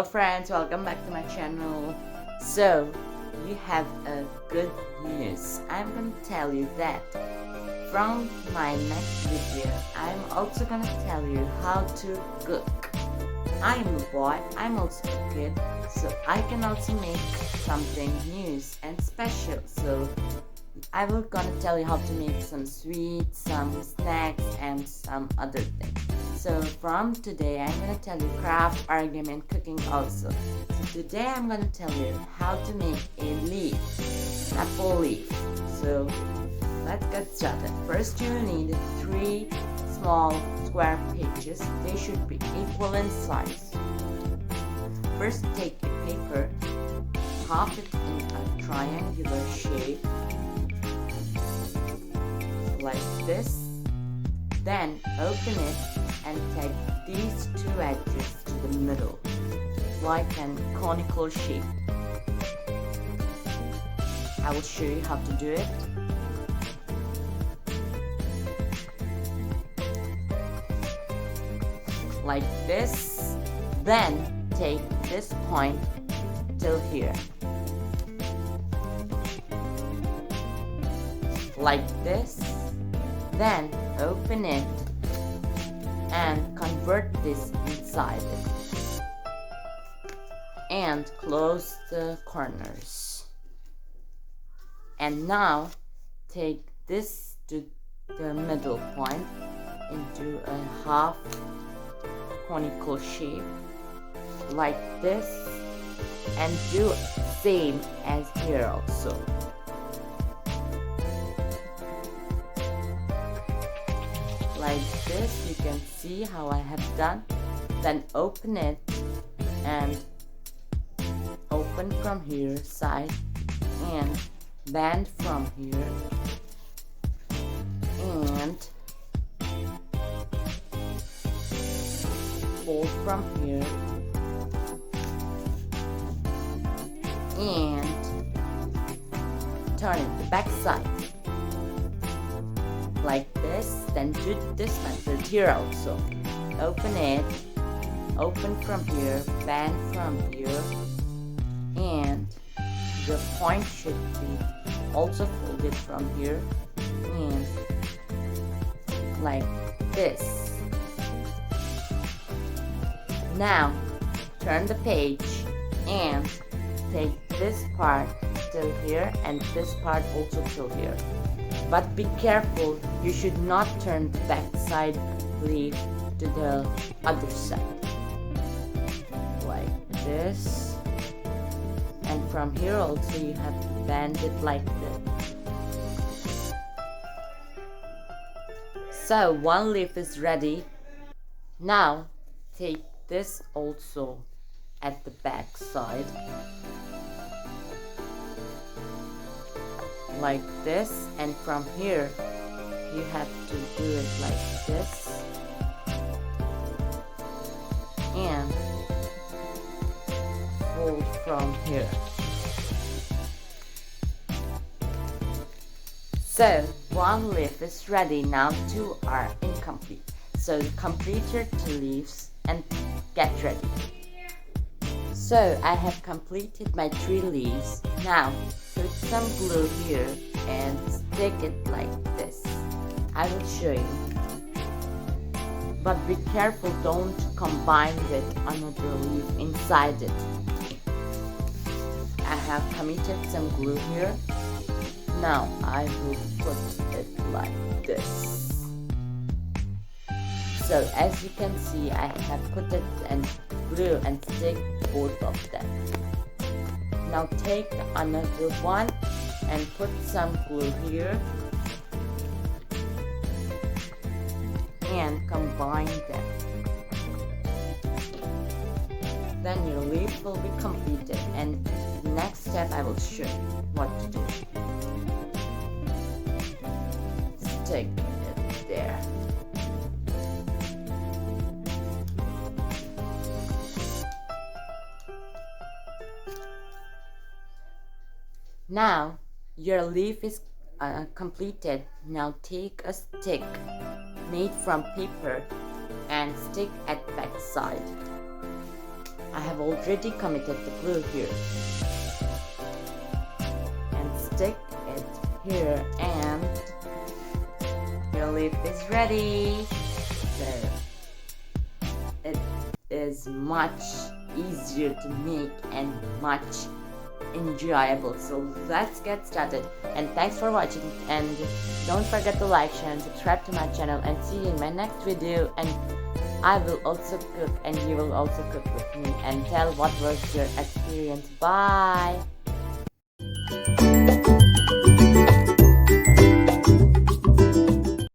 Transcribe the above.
Friends, welcome back to my channel. So you have a good news. I'm gonna tell you that from my next video I'm also gonna tell you how to cook. I'm a boy, I'm also a kid, so I can also make something new and special. So I will gonna tell you how to make some sweets, some snacks, and some other things. So from today, I'm gonna tell you craft, origami, and cooking also. So today, I'm gonna tell you how to make a leaf, apple leaf. So let's get started. First, you will need 3 small square pages. They should be equal in size. First, take a paper, half it in a triangular shape, like this. Then open it and take these 2 edges to the middle, like an conical shape. I will show you how to do it. Like this. Then take this point till here. Like this. Then open it and convert this inside it. And close the corners. And now take this to the middle point into a half conical shape like this, and do same as here also. Like this, you can see how I have done. Then open it and open from here side and bend from here and fold from here and turn it the back side like this. Then do this method here also. Open it, open from here, bend from here, and the point should be also folded from here and like this. Now turn the page and take this part till here and this part also till here. But be careful, you should not turn the back side leaf to the other side. Like this. And from here also you have to bend it like this. So one leaf is ready. Now take this also at the back side. Like this, and from here you have to do it like this and fold from here. So one leaf is ready. Now 2 are incomplete, so complete your 2 leaves and get ready. So I have completed my 3 leaves. Now put some glue here and stick it like this. I will show you. But be careful, don't combine with another leaf inside it. I have committed some glue here. Now I will put it like this. So as you can see, I have put it and glue and stick both of them. Now take another one and put some glue here and combine them. Then your leaf will be completed, and the next step I will show you what to do. Stick it there. Now your leaf is completed. Now take a stick made from paper and stick at back side. I have already committed the glue here and stick it here, and your leaf is ready. So it is much easier to make and much enjoyable. So let's get started, and thanks for watching, and don't forget to like, share and subscribe to my channel, and see you in my next video. And I will also cook and you will also cook with me and tell what was your experience. Bye.